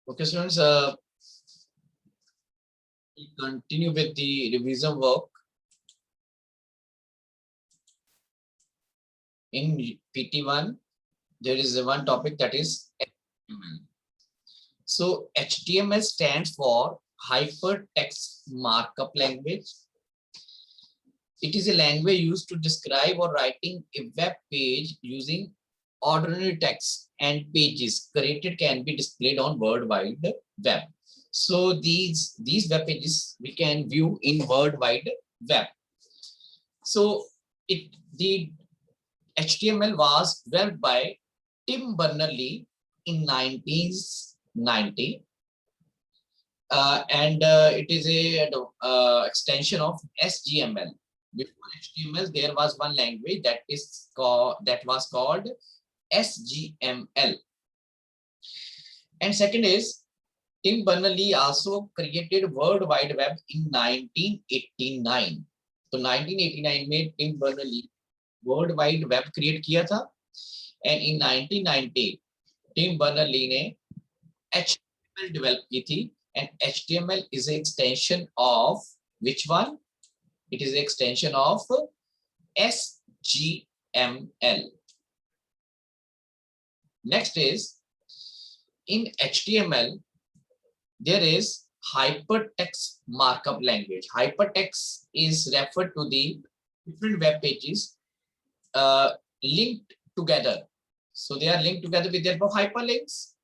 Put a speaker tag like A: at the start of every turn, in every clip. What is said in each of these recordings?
A: Okay, students, we continue with the revision work. In PT1, there is one topic that is HTML. So HTML stands for Hypertext Markup Language. It is a language used to describe or writing a web page using ordinary text and pages created can be displayed on World Wide Web. So these web pages we can view in World Wide Web. So the HTML was developed by Tim Berners-Lee in 1990, and it is a extension of HTML. Before HTML, there was one language that was called SGML. And second is Tim Berners-Lee also created World Wide Web in 1989. तो 1989 में Tim Berners Lee world wide web create किया था and in 1990 Tim Berners Lee ने HTML develop की थी and HTML is an extension of which one? It is an extension of SGML. Next is in HTML there is hypertext markup language. Hypertext is referred to the different web pages linked together. So they are linked together with the help of hyperlinks.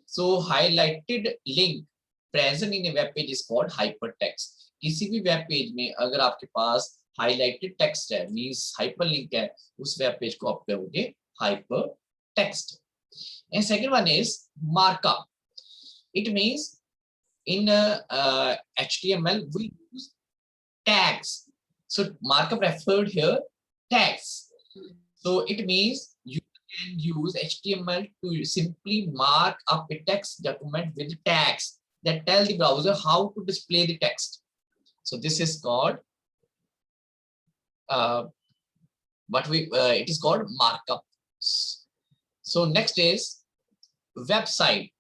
A: So highlighted link present in a web page is called hypertext. किसी भी web page में अगर आपके पास highlighted text है means hyperlink है उस web page को आप कहोगे hypertext. And second one is markup. It means in HTML we use tags. So markup referred here tags. So it means you can use HTML to simply mark up a text document with tags that tell the browser how to display the text. So this is called it is called markup. So next is website.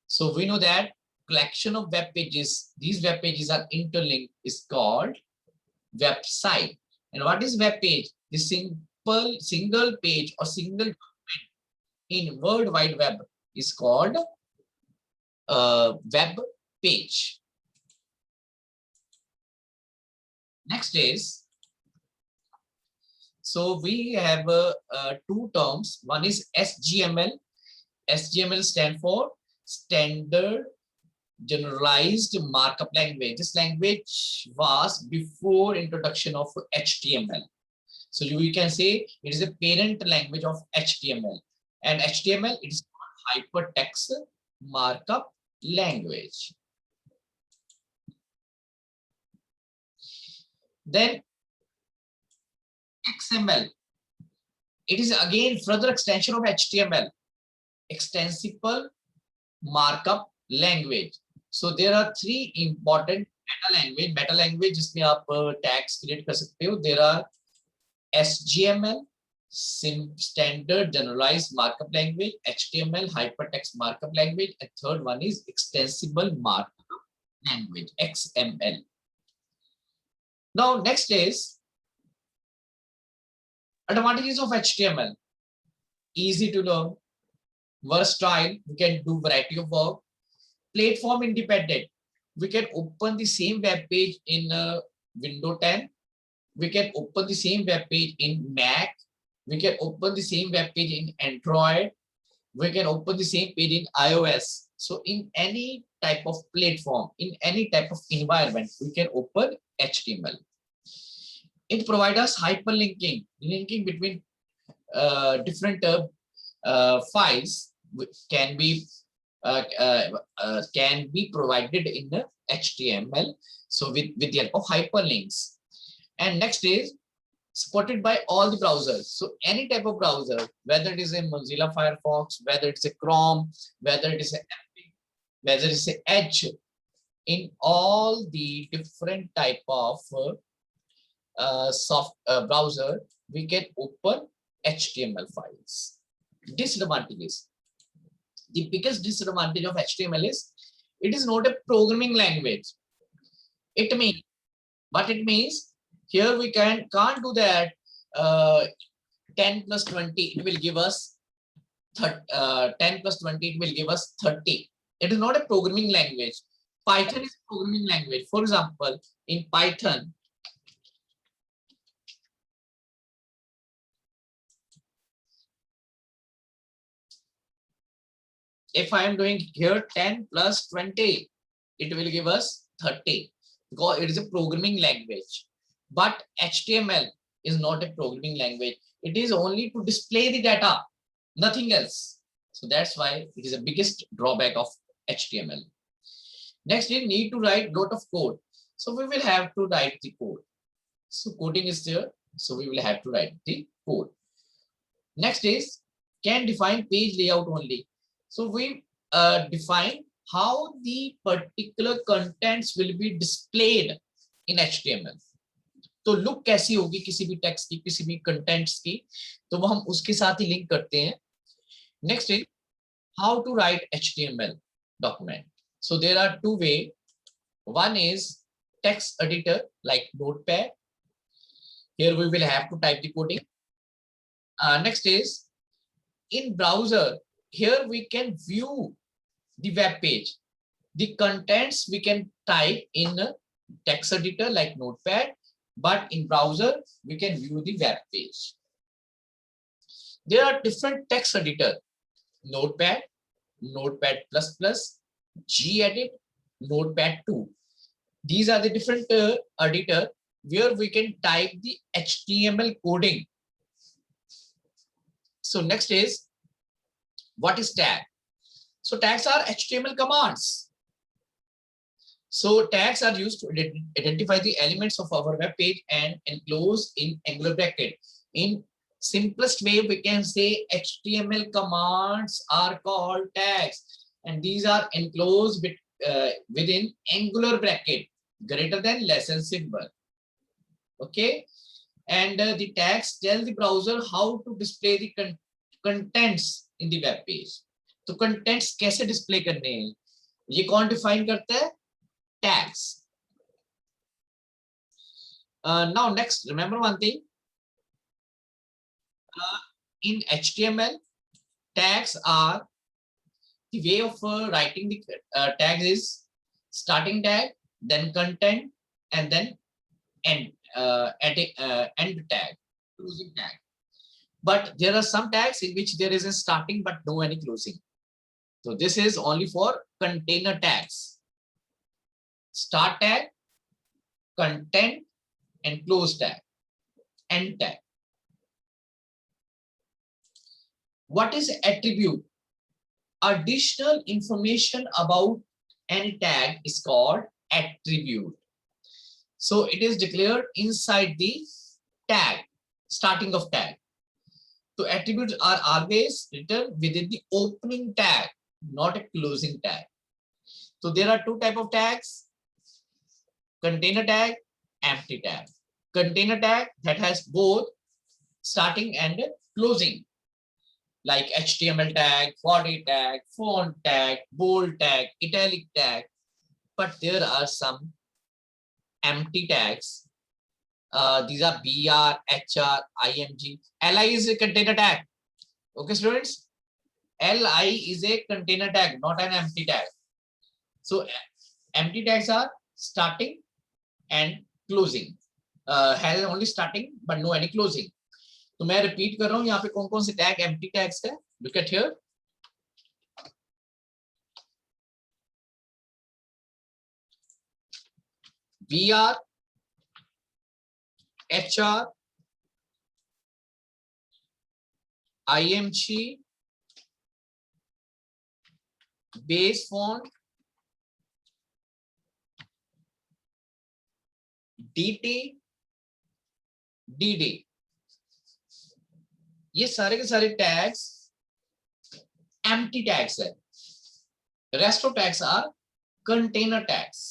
A: So we know that collection of web pages, these web pages are interlinked, is called website. And what is web page? The single page or single document in World Wide Web is called web page. Next is, so we have two terms. One is SGML. SGML stands for Standard Generalized Markup Language. This language was before introduction of HTML. So you can say it is a parent language of HTML. And HTML it is called Hypertext Markup Language. Then XML. It is again further extension of HTML. Extensible Markup Language. So there are three important meta language जिसमें आप tags create कर सकते हो. There are SGML, Standard Generalized Markup Language, HTML, Hypertext Markup Language, and third one is Extensible Markup Language, XML. Now next is advantages of HTML. Easy to learn, versatile, we can do variety of work, platform independent. We can open the same web page in Windows 10. We can open the same web page in Mac. We can open the same web page in Android. We can open the same page in iOS. So in any type of platform, in any type of environment, we can open HTML. It provides us hyperlinking, linking between different files can be provided in the HTML. So with the help of hyperlinks. And next is supported by all the browsers. So any type of browser, whether it is a Mozilla Firefox, whether it's a Chrome, whether it is a Epic, whether it's a Edge, in all the different type of browser, we can open HTML files. Disadvantages. The biggest disadvantage of HTML is it is not a programming language. It means what it means. Here we can't do that. 10 plus 20, it will give us 10 plus 20, it will give us 30. It is not a programming language. Python is a programming language. For example, in Python, if I am doing here 10 plus 20, it will give us 30 because it is a programming language. But HTML is not a programming language. It is only to display the data, nothing else. So that's why it is the biggest drawback of HTML. Next, we need to write lot of code. So we will have to write the code. So coding is there. So we will have to write the code. Next is can define page layout only. So we define how the particular contents will be displayed in HTML. तो look कैसी होगी किसी भी text की, किसी भी contents की, तो वो हम उसके साथ ही लिंक करते हैं. Next is how to write HTML document. So there are two ways. One is text editor like Notepad. Here we will have to type the coding. Next is in browser. Here we can view the web page. The contents we can type in a text editor like Notepad, but in browser we can view the web page. There are different text editor: Notepad, Notepad++, Gedit, Notepad 2. These are the different editor where we can type the HTML coding. So next is what is tag? So tags are HTML commands. So tags are used to identify the elements of our web page and enclose in angular bracket. In simplest way, we can say HTML commands are called tags, and these are enclosed within angular bracket greater than less than symbol. Okay, and the tags tell the browser how to display the contents in the web page. तो contents कैसे display करने हैं, ये कौन define करता है? Tags. Now next, remember one thing. In HTML, tags are the way of writing the tags is starting tag, then content, and then end tag, closing tag. But there are some tags in which there is a starting but no any closing. So this is only for container tags. Start tag, content, and close tag, end tag. What is attribute? Additional information about any tag is called attribute. So it is declared inside the tag, starting of tag. So attributes are always written within the opening tag, not a closing tag. So there are two types of tags: container tag, empty tag. Container tag that has both starting and closing, like HTML tag, body tag, font tag, bold tag, italic tag. But there are some empty tags. These are BR, HR, IMG. LI is a container tag. Okay, students? LI is a container tag, not an empty tag. So empty tags are starting and closing. Has only starting but no any closing. तो मैं repeat कर रहा हूं, यहाँ पे कौन कौन से टैग एम्प्टी टैग्स है. Look at here. BR, HR, IMG, base font, DT, DD. ये सारे के सारे टैग्स एम्प्टी टैग्स है. Rest of tags are container tags.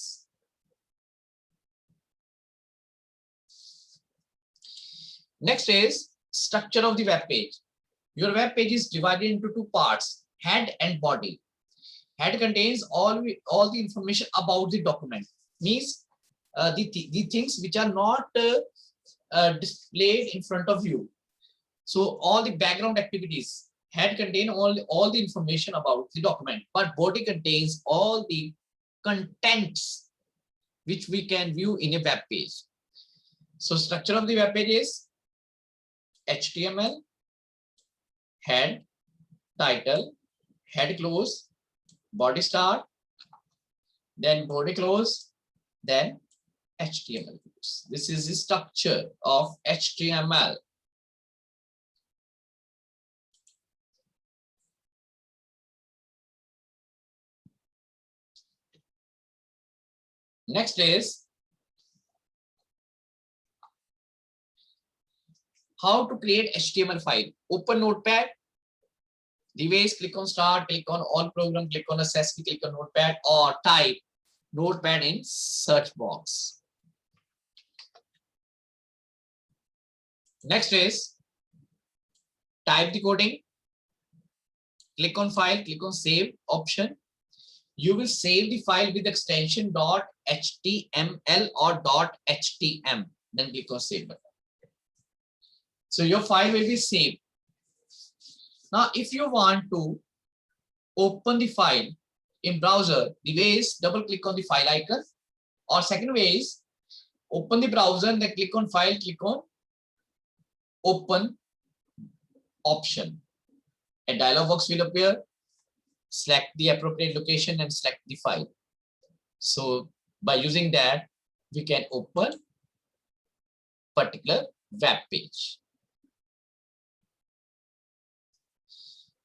A: Next is structure of the web page. Your web page is divided into two parts: head and body. Head contains all the information about the document, means the things which are not displayed in front of you. So all the background activities. Head contain all the information about the document, but body contains all the contents which we can view in a web page. So structure of the web page is HTML, head, title, head close, body start, then body close, then HTML close. This is the structure of HTML. Next is how to create HTML file. Open Notepad. The ways: click on Start, click on All Program, click on Accessory, click on Notepad, or type Notepad in search box. Next is type the coding. Click on File, click on Save option. You will save the file with extension .html or .htm. Then click on Save button. So your file will be saved. Now, if you want to open the file in browser, the way is double click on the file icon, or second way is open the browser and then click on File, click on Open option. A dialog box will appear. Select the appropriate location and select the file. So by using that, we can open particular web page.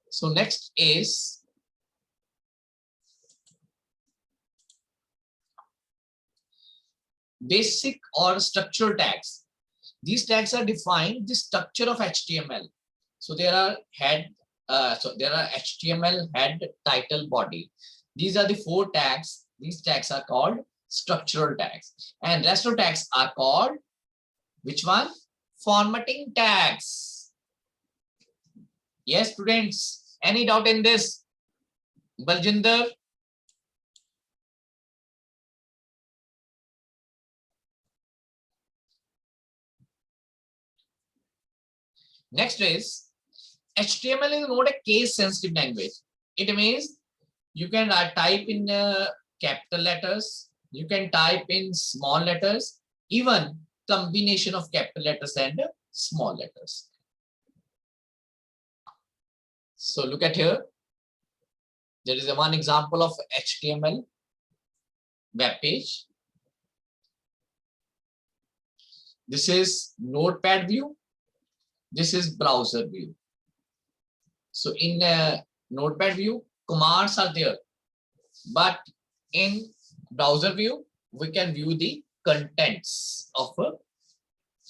A: So next is basic or structural tags. These tags are defined the structure of HTML. So there are HTML head, title, body. These are the 4 tags. These tags are called structural tags, and rest of tags are called which one? Formatting tags. Yes, students. Any doubt in this? Baljinder? Next is HTML is not a case sensitive language. It means you can type in capital letters, you can type in small letters, even combination of capital letters and small letters. So look at here. There is one example of HTML web page. This is Notepad view. This is browser view. So in Notepad view, commands are there, but in browser view, we can view the contents of a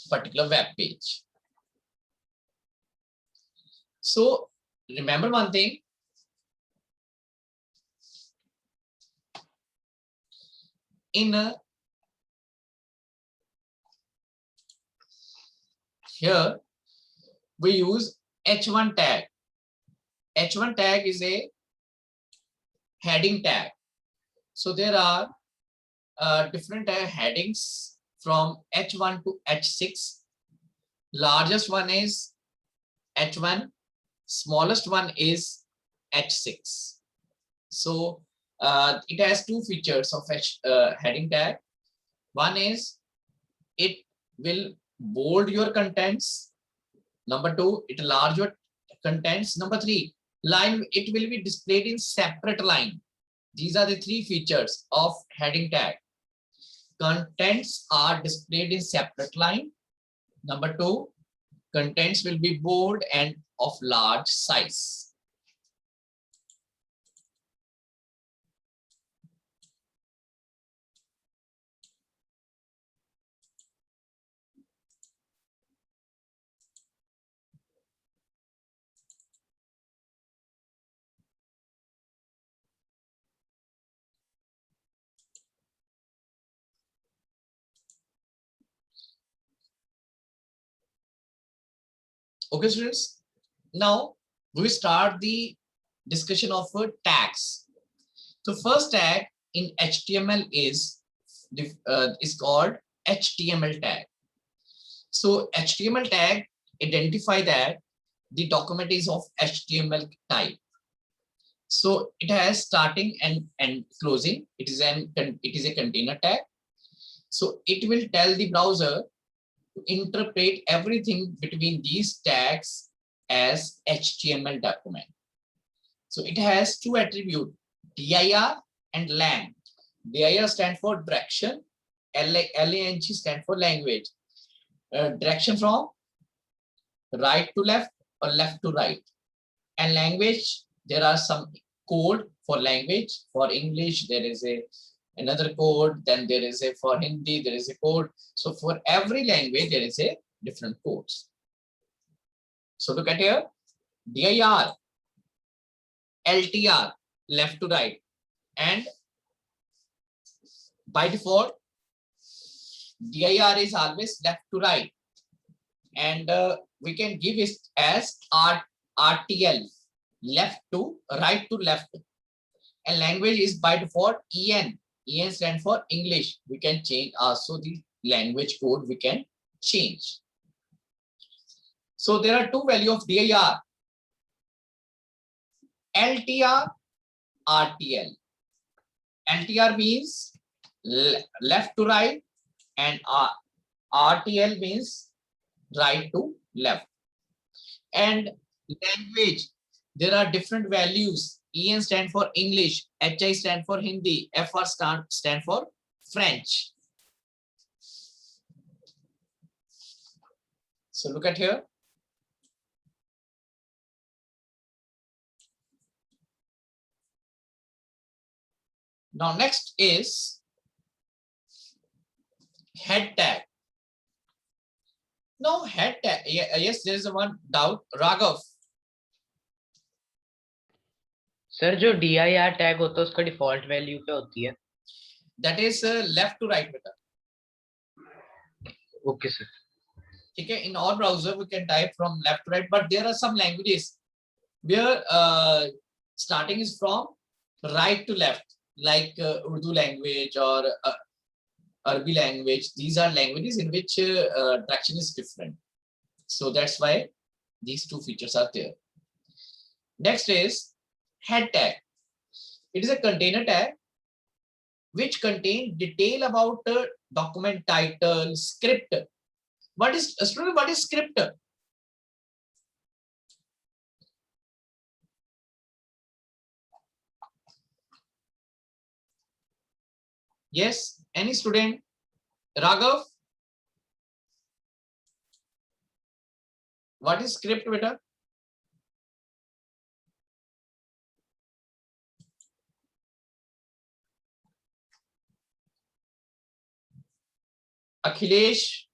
A: particular web page. So remember one thing. Here we use H1 tag. H1 tag is a heading tag. So there are different headings from H1 to H6. Largest one is H1, smallest one is H6. So it has 2 features of heading tag. One is it will bold your contents. Number 2, it enlarge your contents. Number 3, it will be displayed in separate line. These are the 3 features of heading tag. Contents are displayed in separate line. Number 2, contents will be bold and of large size. Okay, students. Now we start the discussion of tags. So first tag in HTML is called HTML tag. So HTML tag identify that the document is of HTML type. So it has starting and closing. It is a container tag. So it will tell the browser to interpret everything between these tags as HTML document. So it has two attributes, dir and lang. Dir stand for direction, lang stand for language. Direction from right to left or left to right. And language, there are some code for language. For English, there is another code. Then there is a for Hindi, there is a code. So for every language, there is a different codes. So look at here, dir, LTR, left to right, and by default, dir is always left to right, and we can give it as RTL, left to right to left, and language is by default EN. EN stands for English. We can change also the language code. We can change. So there are two values of dir. LTR, RTL. LTR means left to right, and RTL means right to left. And language, there are different values. EN stand for English, HI stand for Hindi, FR stand for French. So look at here. Now next is head tag. Now head tag, yes, there is one doubt. Raghav.
B: Sir जो dir tag होता है उसका default value क्या होती है?
A: That is left to right बेटा.
B: Okay sir.
A: ठीक है, in our browser we can type from left to right, but there are some languages where starting is from right to left, like Urdu language or Arabic language. These are languages in which direction is different. So that's why these two features are there. Next is head tag. It is a container tag which contains detail about document title, script. What is script? Yes, any student? Raghav? What is script, beta? Akhilesh?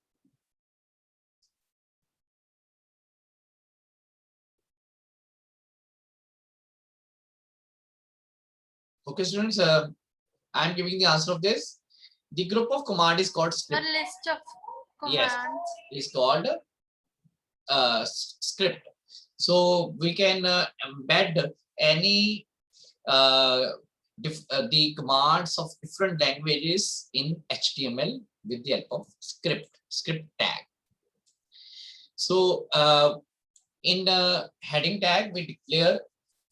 A: Okay, students, I am giving the answer of this. The group of command is called script.
C: A list of commands.
A: Yes, is called script. So we can embed any the commands of different languages in HTML with the help of script tag. So in the heading tag, we declare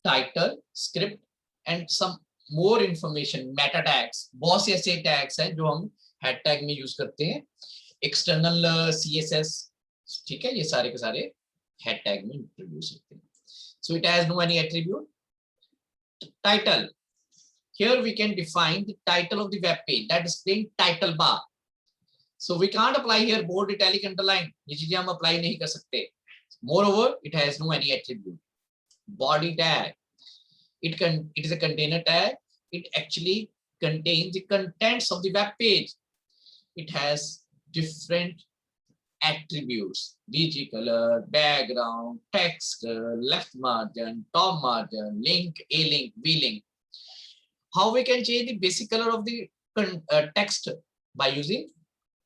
A: title, script, and some more information, meta tags. बहुत से ऐसे tags हैं जो हम head tag में use करते हैं. External CSS, ठीक है, ये सारे के सारे head tag में introduce होते हैं. So it has no any attribute. Title. Here we can define the title of the web page, that is plain title bar. So we can't apply here bold, italic, underline. ये चीजें हम apply नहीं कर सकते. Moreover, it has no any attribute. Body tag. It is a container tag. It actually contains the contents of the web page. It has different attributes: bg color, background, text, left margin, top margin, link, a link, b link. How we can change the basic color of the text? By using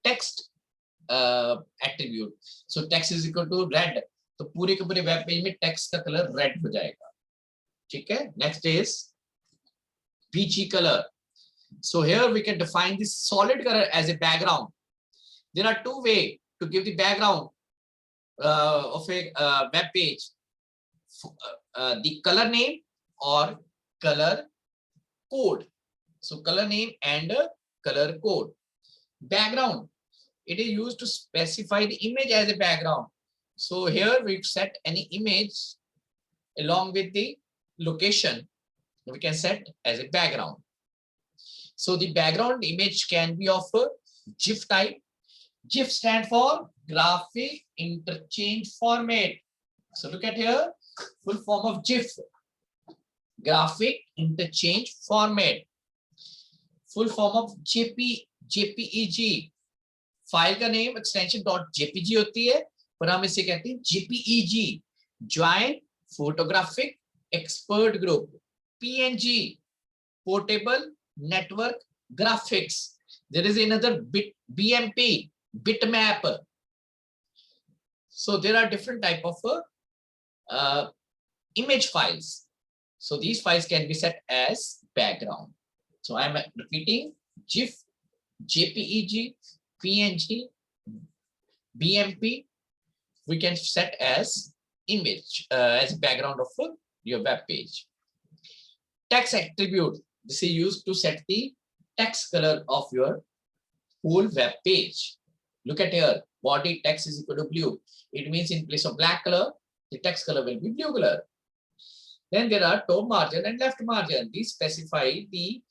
A: text attribute. So text is equal to red. तो पूरे के पूरे web page में text का colour red हो जाएगा. ठीक है. Next is peachy color. So here we can define the solid color as a background. There are two ways to give the background of a web page. The color name or color code. So color name and color code. Background. It is used to specify the image as a background. So here we set any image along with the location. We can set as a background. So the background image can be of GIF type. GIF stand for graphic interchange format. So look at here, full form of GIF, graphic interchange format. Full form of JPEG. File का name extension .jpg होती है, पर हम इसे कहते हैं JPEG, joint photographic expert group. PNG, portable network graphics. There is another BMP, bitmap. So there are different type of image files. So these files can be set as background. So I am repeating: GIF, JPEG, PNG, BMP. We can set as image as background of your web page. Text attribute. This is used to set the text color of your whole web page. Look at here, body text is equal to blue. It means in place of black color, the text color will be blue color. Then there are top margin and left margin. These specify the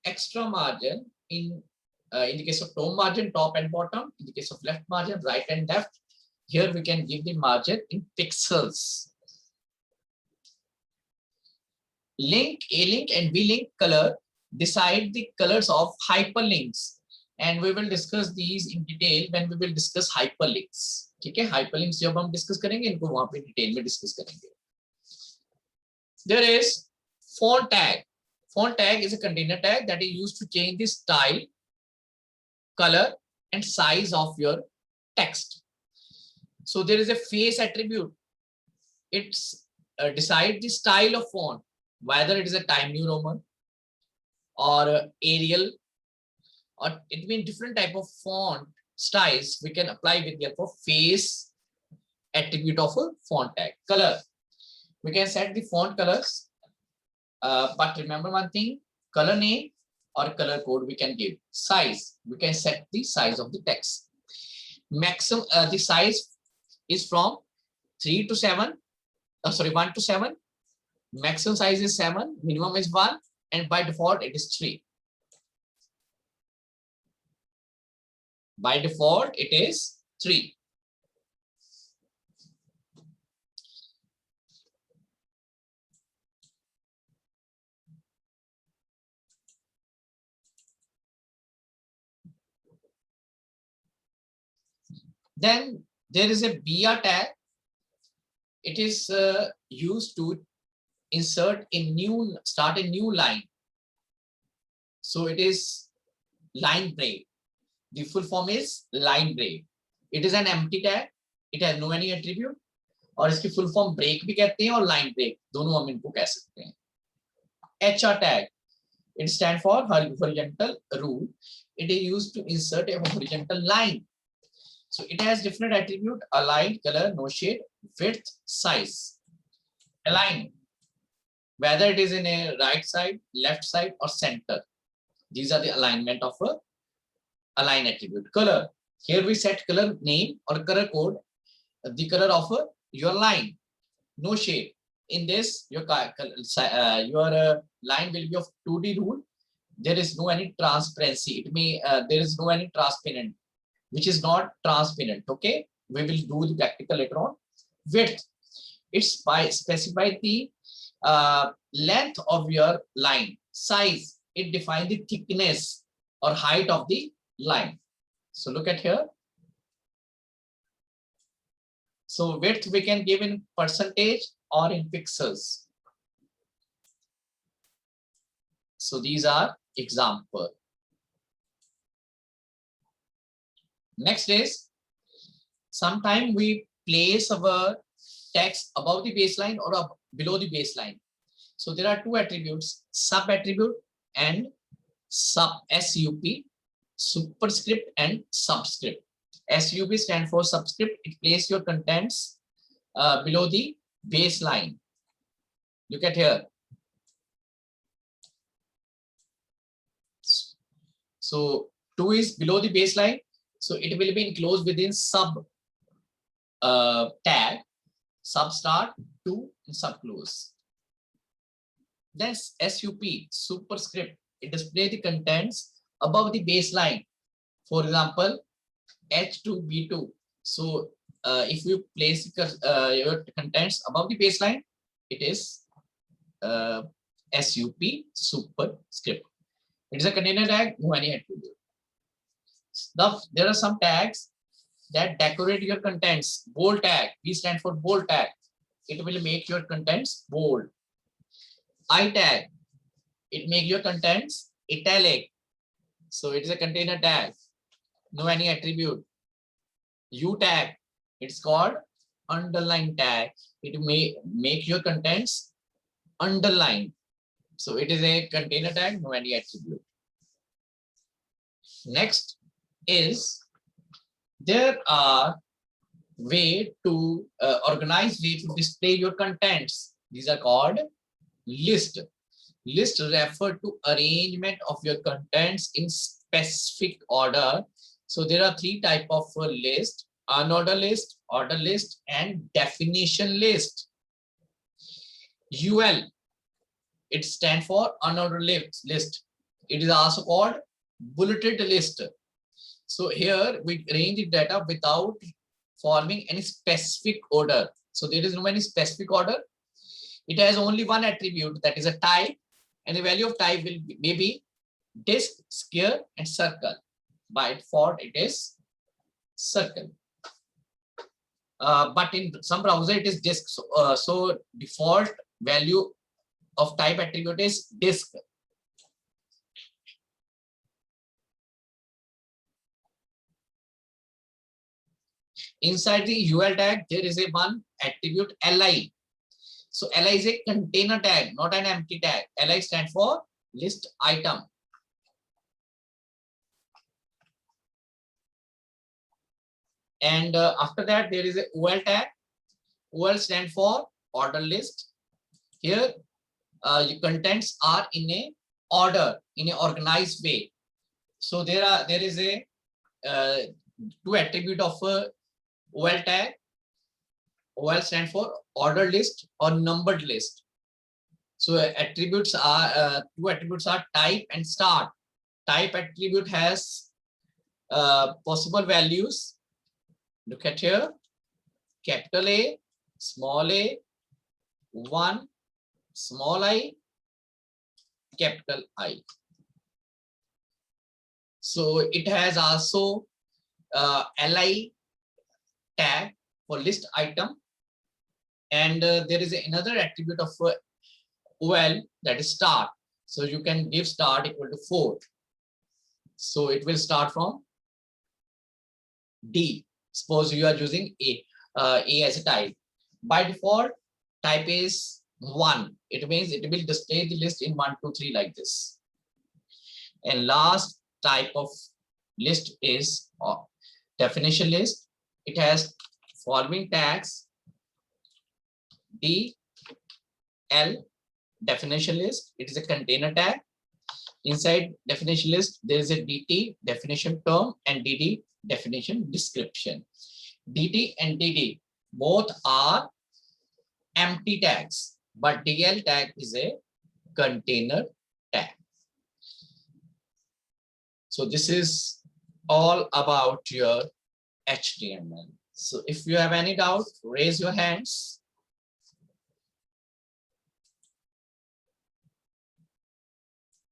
A: extra margin in the case of top margin, top and bottom. In the case of left margin, right and left. Here we can give the margin in pixels. Link, A-link and V-link color decide the colors of hyperlinks. And we will discuss these in detail when we will discuss hyperlinks. ठीक है, hyperlinks जब हम discuss करेंगे, इनको वहाँ पे detail में discuss करेंगे. There is font tag. Font tag is a container tag that is used to change the style, color and size of your text. So there is a face attribute. It's decide the style of font, whether it is a Times New Roman or Arial, or it means different type of font styles we can apply with the face attribute of a font tag. Color, we can set the font colors, but remember one thing: color name or color code we can give. Size, we can set the size of the text. Maximum the size is from 1 to 7. Maximum size is 7, minimum is 1, and by default it is 3. By default it is 3. Then there is a BR tag. It is used to start a new line. So it is line break. The full form is line break. It is an empty tag. It has no any attribute. और इसकी full form break भी कहते हैं और line break, दोनों हम इनको कह सकते हैं. HR tag. It stands for horizontal rule. It is used to insert a horizontal line. So it has different attribute: align, color, no shade, width, size. Align, whether it is in a right side, left side or center. These are the alignment of a align attribute. Color, here we set color name or color code, the color of your line. No shade. In this, your line will be of 2D rule. There is no any transparency. It may there is no any transparent, which is not transparent. Okay, we will do the practical later on. Width, it's by specify the length of your line. Size, it defines the thickness or height of the line. So look at here. So width we can give in percentage or in pixels. So these are example. Next is, sometime we place our text above the baseline or below the baseline. So there are two attributes, sub attribute and sup, superscript and subscript. SUB stand for subscript. It places your contents below the baseline. Look at here. So 2 is below the baseline. So it will be enclosed within sub tag, sub start, 2 and sub close. Then SUP, superscript. It displays the contents above the baseline. For example, H2B2. So if you place your contents above the baseline, it is SUP, superscript. It is a container tag, no any attribute. Now, there are some tags that decorate your contents. Bold tag, B stand for bold tag. It will make your contents bold. I tag, it make your contents italic. So it is a container tag, no any attribute. U tag, it's called underline tag. It may make your contents underline. So it is a container tag, no any attribute. Next is there are way to organized way to display your contents. These are called list. List refer to arrangement of your contents in specific order. So there are three type of list: unordered list, order list, and definition list. UL, it stands for unordered list. It is also called bulleted list. So here we arrange the data without following any specific order. So there is no any specific order. It has only one attribute, that is a type, and the value of type will be maybe disk, square, and circle. By default, it is circle. But in some browser, it is disk. So default value of type attribute is disk. Inside the UL tag, there is a one attribute li. So li is a container tag, not an empty tag. Li stands for list item. And after that, there is a OL tag. OL stands for order list. Here, your contents are in a order, in an organized way. So there is a two attribute of OL tag. OL stands for order list or numbered list. So attributes are two attributes are type and start. Type attribute has possible values. Look at here, capital A, 1, small I, capital I. So it has also li tag for list item, and there is another attribute of OL, that is start. So you can give start equal to 4. So it will start from D. Suppose you are using A as a type. By default, type is 1. It means it will display the list in 1, 2, 3 like this. And last type of list is definition list. It has following tags: D, L, definition list. It is a container tag. Inside definition list, there is a DT, definition term, and DD, definition description. DT and DD both are empty tags, but DL tag is a container tag. So this is all about your HTML. So if you have any doubt, raise your hands.